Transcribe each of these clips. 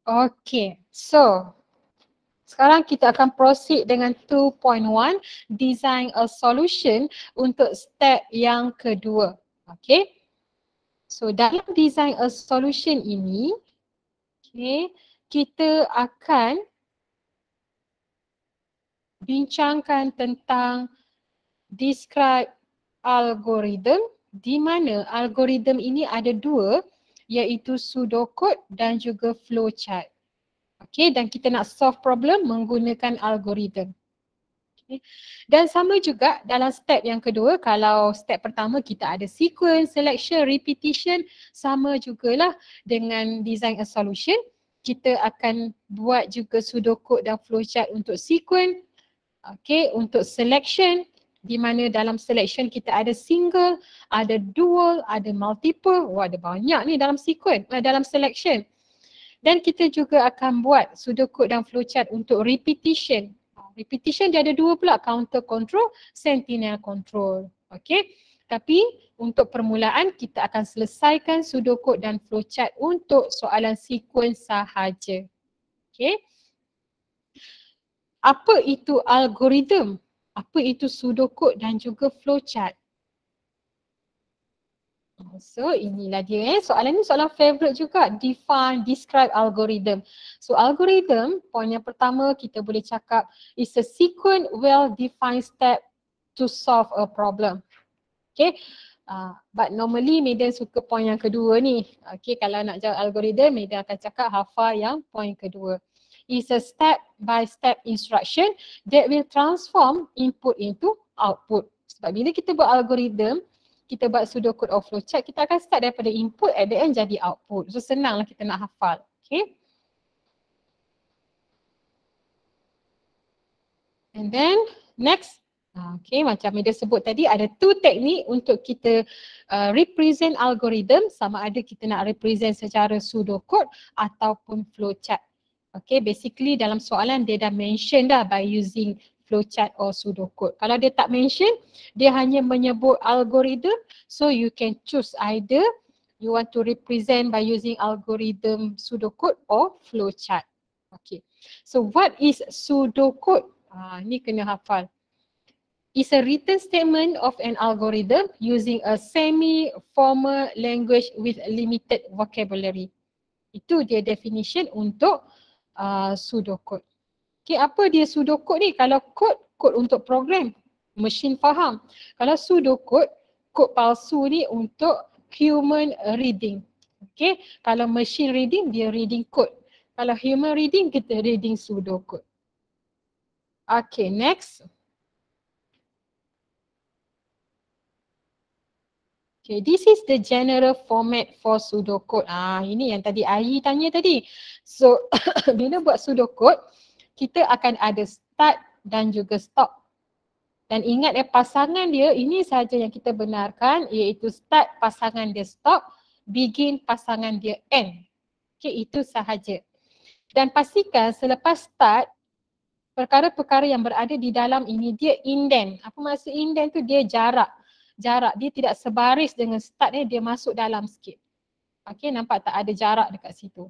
Okay, so sekarang kita akan proceed dengan 2.1, design a solution untuk step yang kedua. Okay, so dalam design a solution ini, okay, kita akan bincangkan tentang describe algorithm, di mana algorithm ini ada dua, iaitu pseudocode dan juga flowchart. Okay, dan kita nak solve problem menggunakan algorithm. Okay. Dan sama juga dalam step yang kedua, kalau step pertama kita ada sequence, selection, repetition, sama jugalah dengan design a solution. Kita akan buat juga pseudocode dan flowchart untuk sequence, okay, untuk selection, di mana dalam selection kita ada single, ada dual, ada multiple. Wah, ada banyak ni dalam sequence, dalam selection. Dan kita juga akan buat pseudocode dan flowchart untuk repetition. Repetition dia ada dua pula, counter control, sentinel control. Okay. Tapi untuk permulaan kita akan selesaikan pseudocode dan flowchart untuk soalan sequence sahaja. Okay. Apa itu algorithm? Apa itu pseudocode dan juga flowchart? So inilah dia soalan ni soalan favorite juga, define, describe algorithm. So algorithm, poin yang pertama kita boleh cakap is a sequence well defined step to solve a problem. Okay, but normally Medan suka poin yang kedua ni. Okay, kalau nak jawab algorithm, Medan akan cakap hafal yang poin kedua. Is a step by step instruction that will transform input into output. Sebab bila kita buat algorithm, kita buat pseudocode or flowchart, kita akan start daripada input, at the end jadi output. So senanglah kita nak hafal. Okay. And then next, okay, macam Medan sebut tadi, ada two teknik untuk kita represent algorithm, sama ada kita nak represent secara pseudocode ataupun flowchart. Okay, basically dalam soalan dia dah mention dah by using flowchart or pseudocode. Kalau dia tak mention, dia hanya menyebut algorithm, so you can choose either you want to represent by using algorithm, pseudocode or flowchart. Okay, so what is pseudocode? Ni kena hafal. Is a written statement of an algorithm using a semi-formal language with limited vocabulary. Itu dia definition untuk pseudocode. Okay, apa dia pseudocode ni? Kalau code untuk program, mesin faham. Kalau pseudocode, kod palsu ni untuk human reading. Okay, kalau machine reading, dia reading code. Kalau human reading, kita reading pseudocode. Okay, next. Okay, this is the general format for pseudocode. Ini yang tadi Ayi tanya tadi. So, bila buat pseudocode, kita akan ada start dan juga stop. Dan ingat pasangan dia, ini sahaja yang kita benarkan, iaitu start pasangan dia stop, begin pasangan dia end. Okay, itu sahaja. Dan pastikan selepas start, perkara-perkara yang berada di dalam ini dia indent. Apa maksud indent tu? Dia jarak. Dia tidak sebaris dengan start dia masuk dalam sikit. Okay, nampak tak ada jarak dekat situ.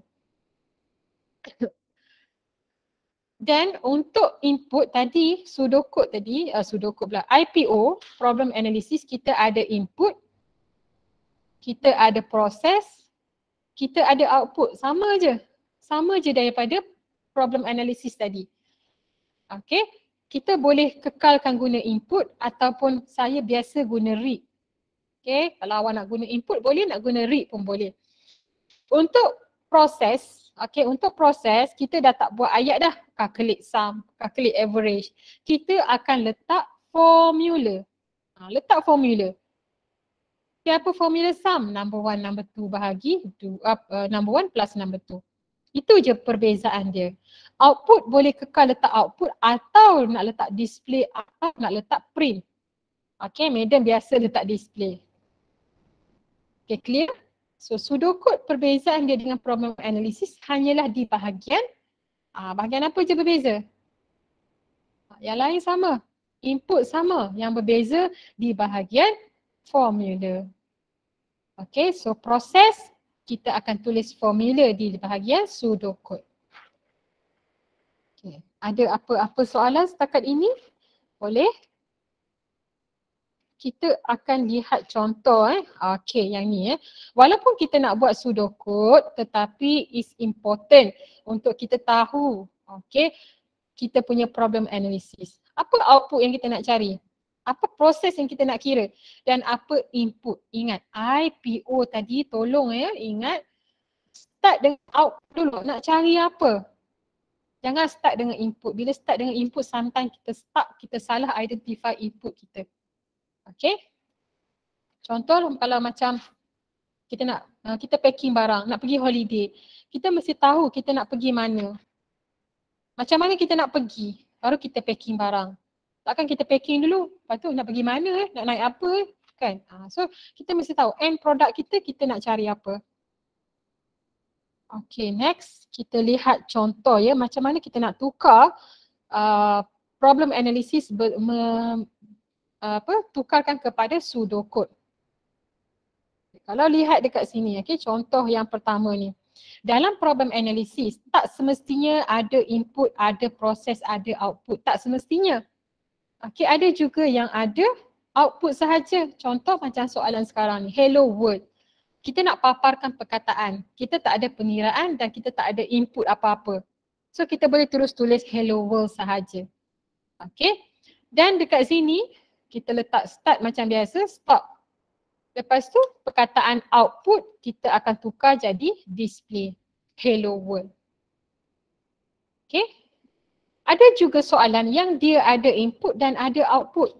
Dan untuk input tadi, pseudocode tadi, pseudocode pula, IPO, problem analysis, kita ada input, kita ada proses, kita ada output. Sama je daripada problem analysis tadi. Okay, kita boleh kekalkan guna input ataupun saya biasa guna read. Okay, kalau awak nak guna input boleh, nak guna read pun boleh. Untuk proses, okay, untuk proses kita dah tak buat ayat dah, calculate sum, calculate average. Kita akan letak formula. Letak formula. Okay, apa formula sum? Number 1, number 2 bahagi number 1 plus number 2. Itu je perbezaan dia. Output boleh kekal letak output atau nak letak display atau nak letak print. Okay, Madam biasa letak display. Okay, clear? So pseudocode perbezaan dia dengan problem analysis hanyalah di bahagian, bahagian apa je berbeza? Yang lain sama, input sama, yang berbeza di bahagian formula. Okay, so proses kita akan tulis formula di bahagian pseudocode. Okay. Ada apa-apa soalan setakat ini? Boleh? Kita akan lihat contoh Okey, yang ni Walaupun kita nak buat pseudocode tetapi is important untuk kita tahu kita punya problem analysis. Apa output yang kita nak cari? Apa proses yang kita nak kira? Dan apa input? Ingat IPO tadi tolong ingat start dengan output dulu. Nak cari apa? Jangan start dengan input. Bila start dengan input sometimes kita salah identify input kita. Okay. Contoh kalau macam kita packing barang, nak pergi holiday. Kita mesti tahu kita nak pergi mana. Macam mana kita nak pergi, baru kita packing barang. Takkan kita packing dulu, lepas tu nak pergi mana, nak naik apa kan. So kita mesti tahu end product kita nak cari apa. Okay, next kita lihat contoh macam mana kita nak tukar problem analysis tukarkan kepada pseudocode. Kalau lihat dekat sini, contoh yang pertama ni. Dalam problem analysis, tak semestinya ada input, ada proses, ada output. Tak semestinya. Ada juga yang ada output sahaja. Contoh macam soalan sekarang ni, hello world. Kita nak paparkan perkataan. Kita tak ada pengiraan dan kita tak ada input apa-apa. So kita boleh terus tulis hello world sahaja. Dan dekat sini, kita letak start macam biasa, stop. Lepas tu perkataan output kita akan tukar jadi display hello world. Ada juga soalan yang dia ada input dan ada output.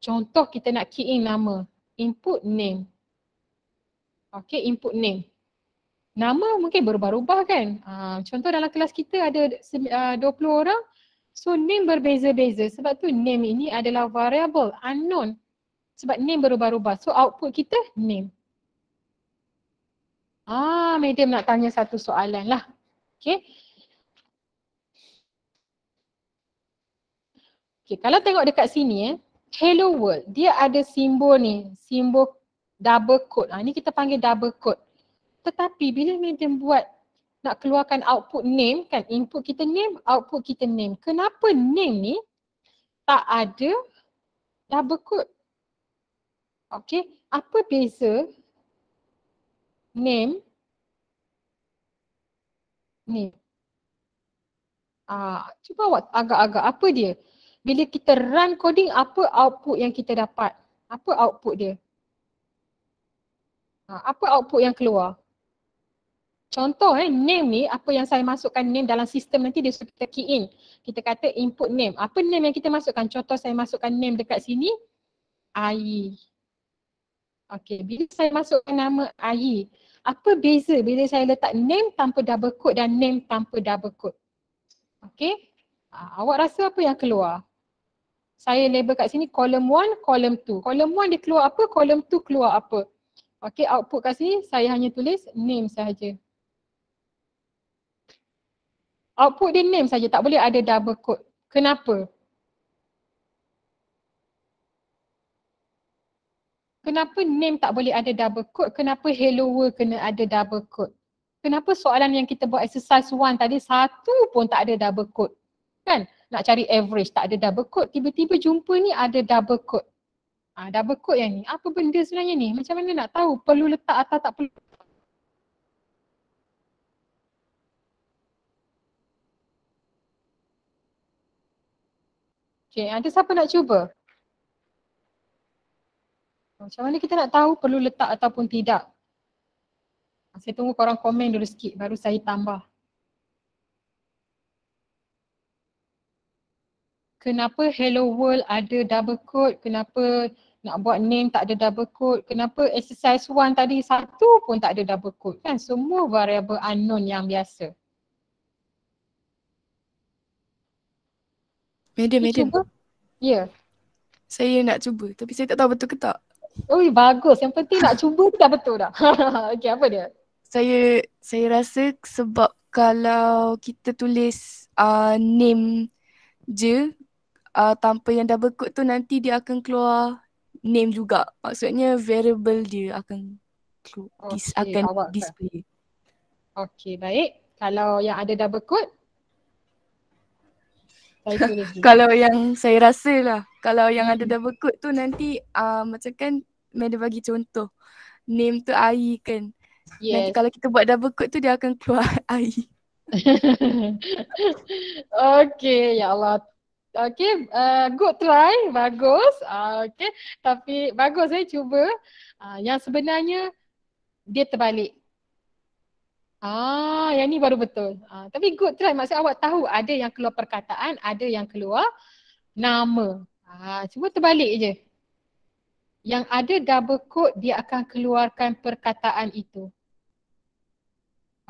Contoh kita nak key in nama, input name. Input name. Nama mungkin berubah-ubah kan. Contoh dalam kelas kita ada 20 orang. So name berbeza-beza sebab tu name ini adalah variable unknown. Sebab name berubah-ubah. So output kita name. Madam nak tanya satu soalan lah. Kalau tengok dekat sini hello world, dia ada simbol ni, simbol double quote. Ni kita panggil double quote. Tetapi bila madam buat nak keluarkan output name kan, input kita name, output kita name. Kenapa name ni tak ada double quote? Apa beza name ni? Cuba awak agak-agak apa dia? Bila kita run coding, apa output yang kita dapat? Apa output dia? Apa output yang keluar? Contoh name ni, apa yang saya masukkan name dalam sistem nanti dia suruh kita key in. Kita kata input name. Apa name yang kita masukkan? Contoh saya masukkan name dekat sini, Ayi. Bila saya masukkan nama Ayi, apa beza bila saya letak name tanpa double quote dan name tanpa double quote? Awak rasa apa yang keluar? Saya label kat sini column 1, column 2. Column 1 dia keluar apa, column 2 keluar apa? Output kat sini saya hanya tulis name sahaja. Output dia name saja, tak boleh ada double quote. Kenapa? Kenapa name tak boleh ada double quote? Kenapa hello world kena ada double quote? Kenapa soalan yang kita buat exercise 1 tadi satu pun tak ada double quote? Kan? Nak cari average tak ada double quote. Tiba-tiba jumpa ni ada double quote. Double quote yang ni. Apa benda sebenarnya ni? Macam mana nak tahu? Perlu letak atau tak perlu? Ada siapa nak cuba? Macam mana kita nak tahu perlu letak ataupun tidak? Saya tunggu korang komen dulu sikit baru saya tambah. Kenapa hello world ada double quote? Kenapa nak buat name tak ada double quote? Kenapa exercise 1 tadi satu pun tak ada double quote? Kan semua variable unknown yang biasa. Madam. Ya. Saya nak cuba tapi saya tak tahu betul ke tak. Bagus. Yang penting nak cuba tu dah betul dah. Okey, apa dia? Saya rasa sebab kalau kita tulis name je tanpa yang double quote tu nanti dia akan keluar name juga. Maksudnya variable dia akan Okey, akan awak kan. display. Okey, baik. Kalau yang ada double quote, saya tulis dulu. Kalau yang saya rasa lah, kalau yang ada Hmm. double quote tu nanti macam kan Mada bagi contoh. Name tu AI kan. Nanti Yes. kalau kita buat double quote tu dia akan keluar AI. Okey, ya Allah. Okey, good try, bagus. Okey, tapi bagus saya cuba. Yang sebenarnya dia terbalik. Yang ni baru betul. Tapi good try, maksud awak tahu ada yang keluar perkataan, ada yang keluar nama. Cuma terbalik je. Yang ada double quote dia akan keluarkan perkataan itu.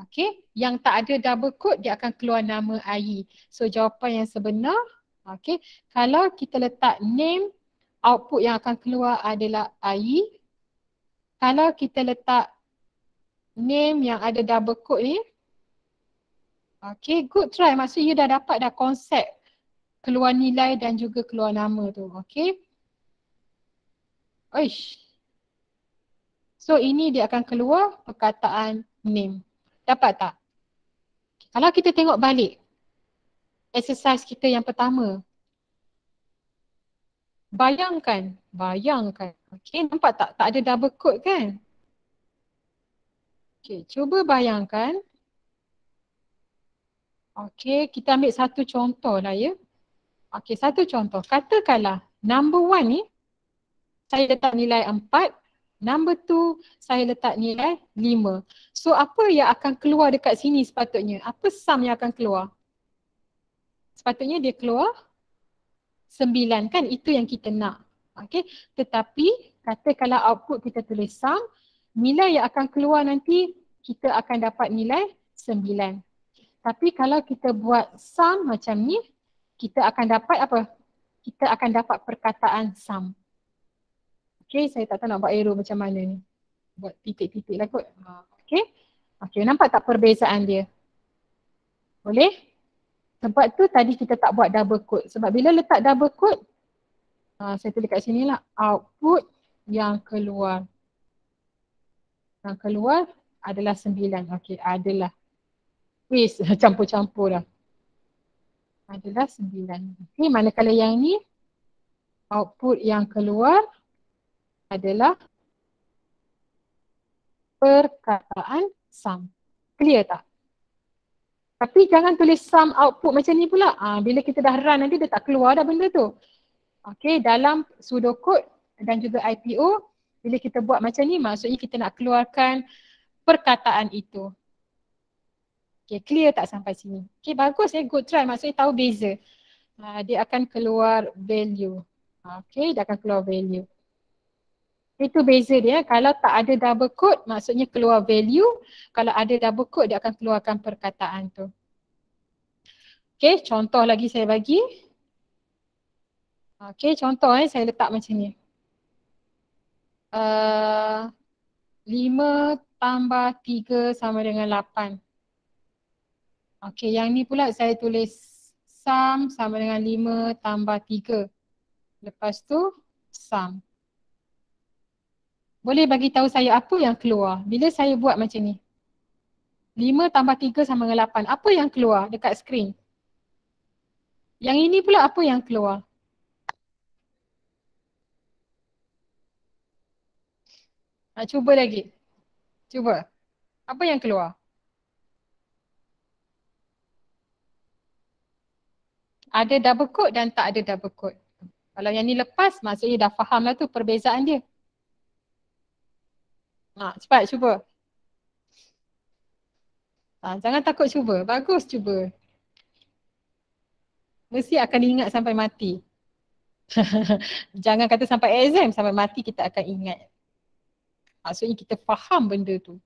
Okey, yang tak ada double quote dia akan keluar nama AI. So jawapan yang sebenar, okey, kalau kita letak name, output yang akan keluar adalah AI. Kalau kita letak name yang ada double quote ni, okey, good try. Maksudnya you dah dapat dah konsep keluar nilai dan juga keluar nama tu. Okey. Oish. So ini dia akan keluar perkataan name. Dapat tak? Kalau kita tengok balik exercise kita yang pertama. Bayangkan. Okey, nampak tak? Tak ada double quote kan? Okey, cuba bayangkan. Okey, kita ambil satu contoh lah ya. Okey, satu contoh. Katakanlah number 1 ni saya letak nilai 4, number 2 saya letak nilai 5. So apa yang akan keluar dekat sini sepatutnya? Apa sum yang akan keluar? Sepatutnya dia keluar 9 kan? Itu yang kita nak. Okey, tetapi katakanlah output kita tulis sum, nilai yang akan keluar nanti kita akan dapat nilai 9. Tapi kalau kita buat sum macam ni, kita akan dapat apa? Kita akan dapat perkataan sum. Okey, saya tak tahu nak buat arrow macam mana ni. Buat titik-titik lah kot. Okey. Okey, nampak tak perbezaan dia? Boleh? Sebab tu tadi kita tak buat double quote. Sebab bila letak double quote, saya tulis kat sini lah, output yang keluar. Yang keluar adalah 9. Okey, adalah. Wis, campur-campur dah. Adalah 9. Okey, manakala yang ni, output yang keluar adalah perkataan sum. Clear tak? Tapi jangan tulis sum output macam ni pula. Bila kita dah run nanti dia tak keluar dah benda tu. Okey, dalam pseudocode dan juga IPO, bila kita buat macam ni maksudnya kita nak keluarkan perkataan itu. Okey, clear tak sampai sini? Okey, bagus ya, good try. Maksudnya tahu beza. Dia akan keluar value. Okey, dia akan keluar value. Itu beza dia. Kalau tak ada double quote maksudnya keluar value. Kalau ada double quote dia akan keluarkan perkataan tu. Okey, contoh lagi saya bagi. Okey, contoh saya letak macam ni. 5 tambah 3 sama dengan 8. Okey, yang ni pula saya tulis sum sama dengan 5 tambah 3. Lepas tu sum. Boleh bagi tahu saya apa yang keluar bila saya buat macam ni? 5 tambah 3 sama dengan 8. Apa yang keluar dekat skrin? Yang ini pula apa yang keluar? Cuba lagi. Cuba. Apa yang keluar? Ada double quote dan tak ada double quote. Kalau yang ni lepas, maksudnya dah faham lah tu perbezaan dia. Cepat cuba. Jangan takut cuba. Bagus cuba. Mesti akan ingat sampai mati. Jangan kata sampai exam, sampai mati kita akan ingat. Maksudnya kita faham benda tu.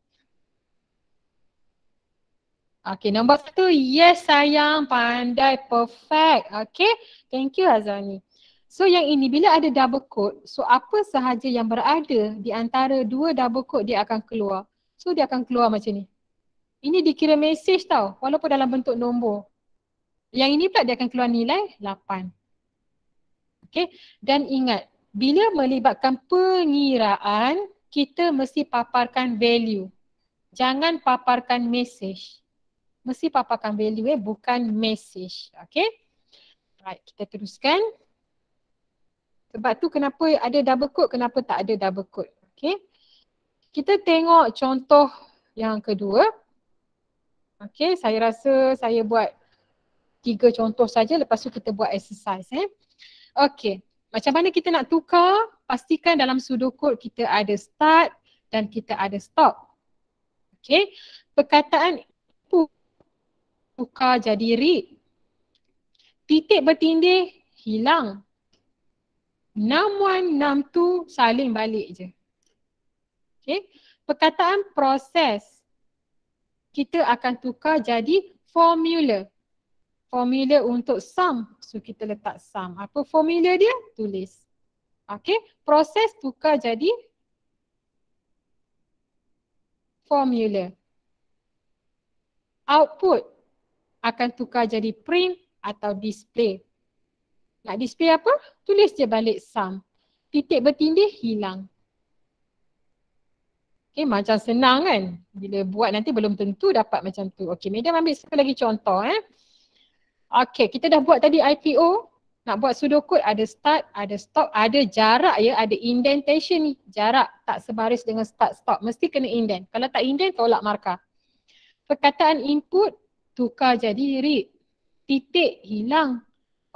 Okay, nombor 1, yes sayang, pandai, perfect. Okay, thank you Azani. So yang ini bila ada double quote, so apa sahaja yang berada di antara dua double quote dia akan keluar. So dia akan keluar macam ni. Ini dikira message tau, walaupun dalam bentuk nombor. Yang ini pula dia akan keluar nilai 8. Okay, dan ingat, bila melibatkan pengiraan, kita mesti paparkan value. Jangan paparkan message. Mesti paparkan value bukan message. Okay. Right, kita teruskan. Sebab tu kenapa ada double quote, kenapa tak ada double quote. Okay. Kita tengok contoh yang kedua. Okay, saya rasa saya buat 3 contoh saja, lepas tu kita buat exercise. Okay, macam mana kita nak tukar? Pastikan dalam pseudocode kita ada start dan kita ada stop. Okay, perkataan tukar jadi read. Titik bertindih hilang. 61, 62 salin balik je. Okay, perkataan proses kita akan tukar jadi formula. Formula untuk sum. So kita letak sum. Apa formula dia? Tulis. Okay. Proses tukar jadi formula. Output akan tukar jadi print atau display. Nak display apa? Tulis je balik sum. Titik bertindih hilang. Okay, macam senang kan? Bila buat nanti belum tentu dapat macam tu. Okay, Madam ambil satu lagi contoh. Okay, kita dah buat tadi IPO. Nak buat pseudocode ada start, ada stop, ada jarak ya, ada indentation ni. Jarak tak sebaris dengan start stop. Mesti kena indent. Kalau tak indent, tolak markah. Perkataan input, tukar jadi read. Titik, hilang.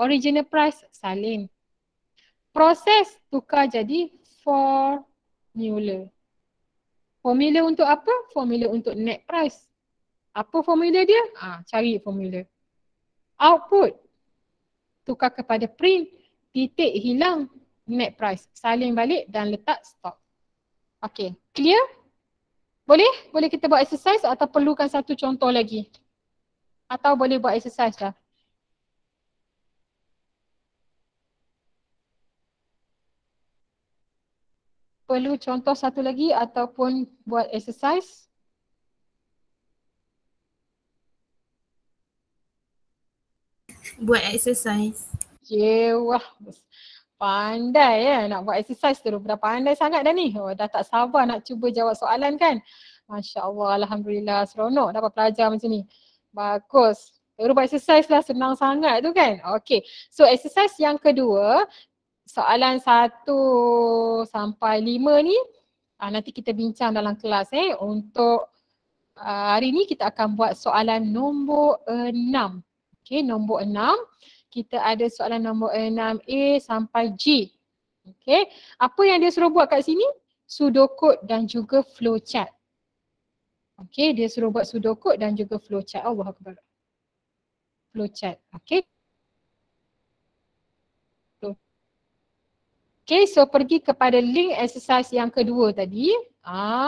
Original price, salin. Proses, tukar jadi formula. Formula untuk apa? Formula untuk net price. Apa formula dia? Cari formula. Output, tukar kepada print, titik hilang, net price. Salin balik dan letak stop. Okay, clear? Boleh? Boleh kita buat exercise atau perlukan satu contoh lagi? Atau boleh buat exercise dah? Perlu contoh satu lagi ataupun buat exercise? Buat exercise. Wah, pandai ya nak buat exercise terus. Dah pandai sangat dah ni. Oh, dah tak sabar nak cuba jawab soalan kan. Masya Allah, Alhamdulillah, seronok dapat pelajar macam ni. Bagus. Terus buat exercise lah, senang sangat tu kan. Okay, so exercise yang kedua, soalan 1 sampai 5 ni nanti kita bincang dalam kelas. Untuk hari ni kita akan buat soalan nombor 6. Okay, nombor 6. Kita ada soalan nombor 6A sampai G. Okay, apa yang dia suruh buat kat sini? Pseudocode dan juga flowchart. Okay, dia suruh buat pseudocode dan juga flowchart. Allah Akbar. Flowchart. Okay. Okay, so pergi kepada link exercise yang kedua tadi.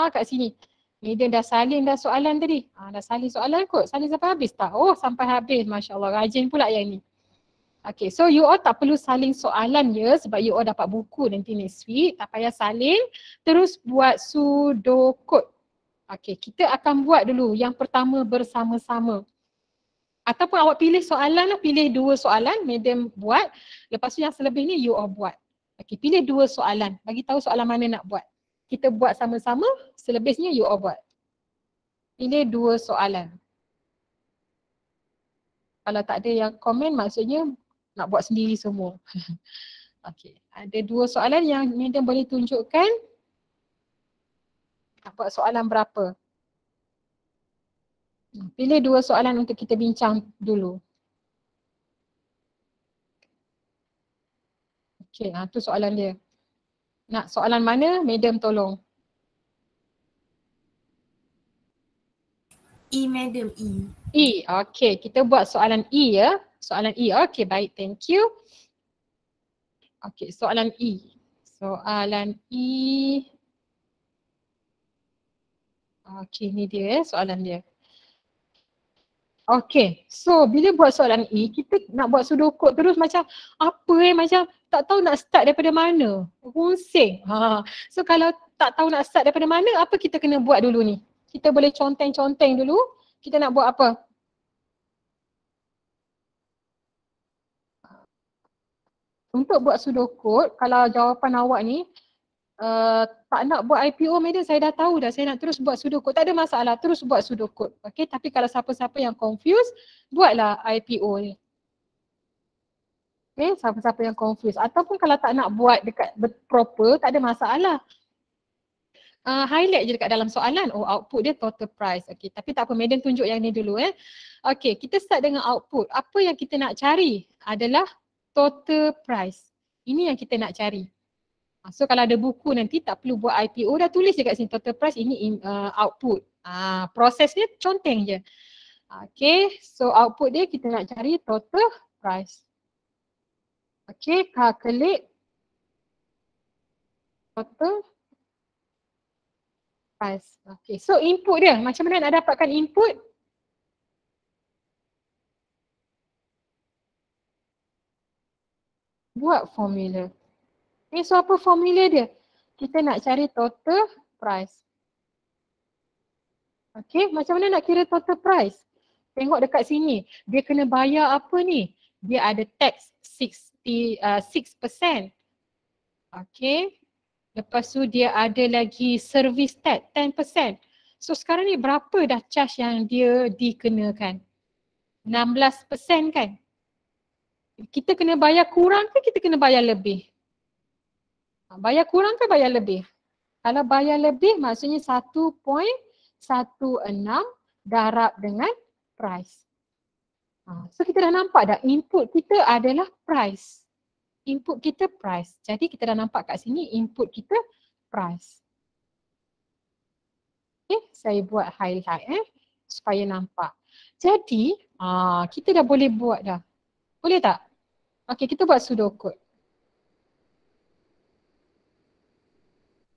Kat sini. Ni dia dah salin dah soalan tadi. Dah salin soalan kot. Salin sampai habis tak? Oh, sampai habis. Masya Allah. Rajin pula yang ni. Okay, so you all tak perlu salin soalan je sebab you all dapat buku nanti next week. Tak payah salin. Terus buat pseudocode. Okay, kita akan buat dulu yang pertama bersama-sama. Ataupun awak pilih soalan lah. Pilih 2 soalan. Madam buat. Lepas tu yang selebih ni you all buat. Okay, pilih 2 soalan. Bagi tahu soalan mana nak buat. Kita buat sama-sama, selebihnya you all buat. Pilih 2 soalan. Kalau tak ada yang komen, maksudnya nak buat sendiri semua. Okay, ada 2 soalan yang Madam boleh tunjukkan. Nak buat soalan berapa? Pilih 2 soalan untuk kita bincang dulu. Okay, tu soalan dia. Nak soalan mana? Madam tolong. E, Madam, E. E, okay. Kita buat soalan E ya. Soalan E, okay baik. Thank you. Okay, soalan E. Soalan E. Okay, ni dia soalan dia. Okay, so bila buat soalan E, kita nak buat pseudocode terus macam apa macam tak tahu nak start daripada mana. Pusing. So kalau tak tahu nak start daripada mana, apa kita kena buat dulu ni? Kita boleh conteng-conteng dulu. Kita nak buat apa? Untuk buat pseudocode, kalau jawapan awak ni tak nak buat IPO madam, saya dah tahu dah, saya nak terus buat pseudocode, tak ada masalah, terus buat pseudocode. Okay, tapi kalau siapa-siapa yang confused, buatlah IPO ni. Okay, siapa-siapa yang confused. Ataupun kalau tak nak buat dekat proper, tak ada masalah. Highlight je dekat dalam soalan, oh output dia total price. Okay, tapi tak apa, madam tunjuk yang ni dulu. Okay, kita start dengan output. Apa yang kita nak cari adalah total price. Ini yang kita nak cari. So kalau ada buku nanti tak perlu buat IPO, dah tulis je kat sini total price, ini output. Prosesnya conteng je. Okay, so output dia kita nak cari total price. Okay, calculate total price. Okay, so input dia, macam mana nak dapatkan input? Buat formula. Okay, so apa formula dia? Kita nak cari total price. Okay, macam mana nak kira total price? Tengok dekat sini, dia kena bayar apa ni? Dia ada tax 6%. Okay, lepas tu dia ada lagi service tax 10%. So sekarang ni berapa dah charge yang dia dikenakan? 16% kan? Kita kena bayar kurang ke kita kena bayar lebih? Bayar kurang ke bayar lebih? Kalau bayar lebih maksudnya 1.16 darab dengan price. So kita dah nampak dah input kita adalah price. Input kita price. Jadi kita dah nampak kat sini input kita price. Okay, saya buat highlight supaya nampak. Jadi kita dah boleh buat dah. Boleh tak? Okay, kita buat pseudocode.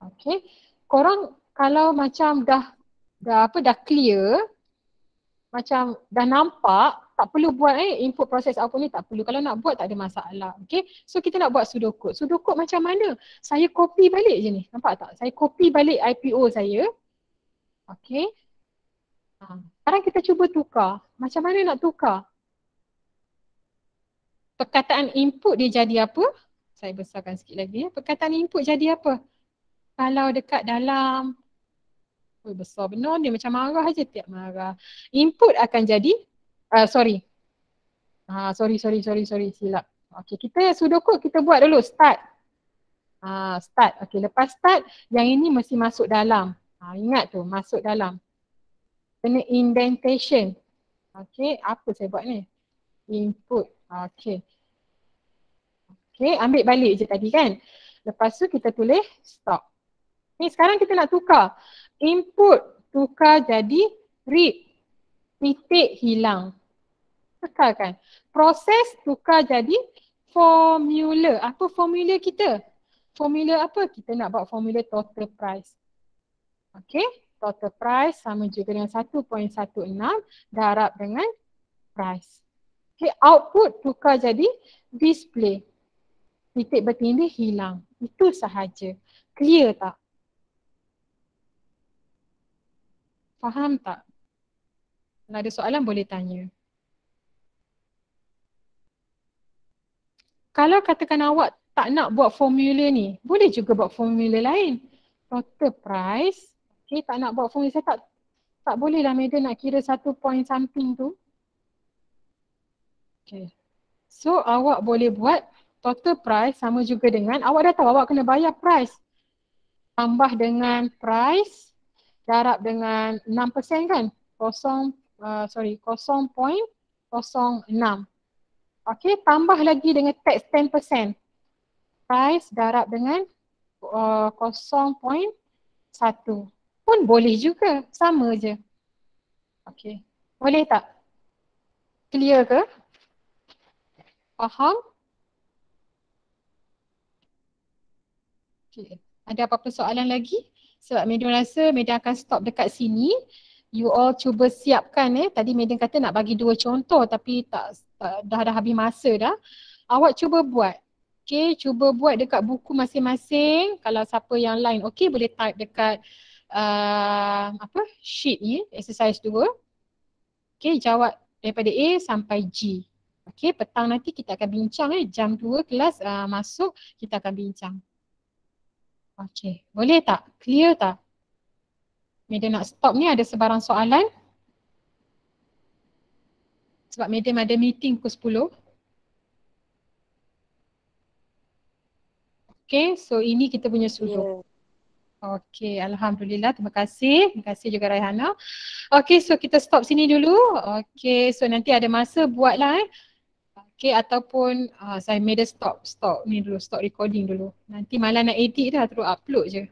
Okay, korang kalau macam dah clear, macam dah nampak, tak perlu buat input process output ni tak perlu. Kalau nak buat tak ada masalah. Okay, so kita nak buat pseudocode. Pseudocode macam mana? Saya copy balik je ni, nampak tak? Saya copy balik IPO saya. Okay, sekarang kita cuba tukar. Macam mana nak tukar? Perkataan input dia jadi apa? Saya besarkan sikit lagi. Perkataan input jadi apa? Kalau dekat dalam, besar benar dia macam marah aja tiap marah. Input akan jadi, sorry, silap. Okay, kita pseudocode kita buat dulu, start. Start, okay, lepas start, yang ini mesti masuk dalam. Ingat tu, masuk dalam. Kena indentation. Okay, apa saya buat ni? Input, okay. Okay, ambil balik je tadi kan. Lepas tu kita tulis stop. Ni sekarang kita nak tukar. Input tukar jadi read. Titik hilang. Tekalkan. Proses tukar jadi formula. Apa formula kita? Formula apa? Kita nak buat formula total price. Okay. Total price sama juga dengan 1.16 darab dengan price. Okay. Output tukar jadi display. Titik bertindih hilang. Itu sahaja. Clear tak? Faham tak? Kalau ada soalan boleh tanya. Kalau katakan awak tak nak buat formula ni, boleh juga buat formula lain. Total price, okay, tak nak buat formula, saya tak boleh lah madam nak kira 1 point something tu. Okay. So awak boleh buat total price sama juga dengan, awak dah tahu awak kena bayar price. Tambah dengan price, darab dengan 6% kan? 0.06. Okay, tambah lagi dengan tax 10%. Price darab dengan 0.1. Pun boleh juga, sama je. Okay, boleh tak? Clear ke? Faham? Okay. Ada apa-apa soalan lagi? Sebab Madam rasa Madam akan stop dekat sini. You all cuba siapkan Tadi Madam kata nak bagi 2 contoh tapi dah habis masa dah. Awak cuba buat. Okay, cuba buat dekat buku masing-masing. Kalau siapa yang lain okay boleh type dekat sheet ni, exercise 2. Okay, jawab daripada A sampai G. Okay, petang nanti kita akan bincang jam 2 kelas masuk kita akan bincang. Okay, boleh tak? Clear tak? Madam nak stop ni, ada sebarang soalan? Sebab Madam ada meeting pukul 10. Okay, so ini kita punya sudoku. Okay, Alhamdulillah. Terima kasih. Terima kasih juga Raihana. Okay, so kita stop sini dulu. Okay, so nanti ada masa buatlah Okay, ataupun saya Madam stop ni dulu, stop recording dulu. Nanti malam nak edit dah, terus upload je.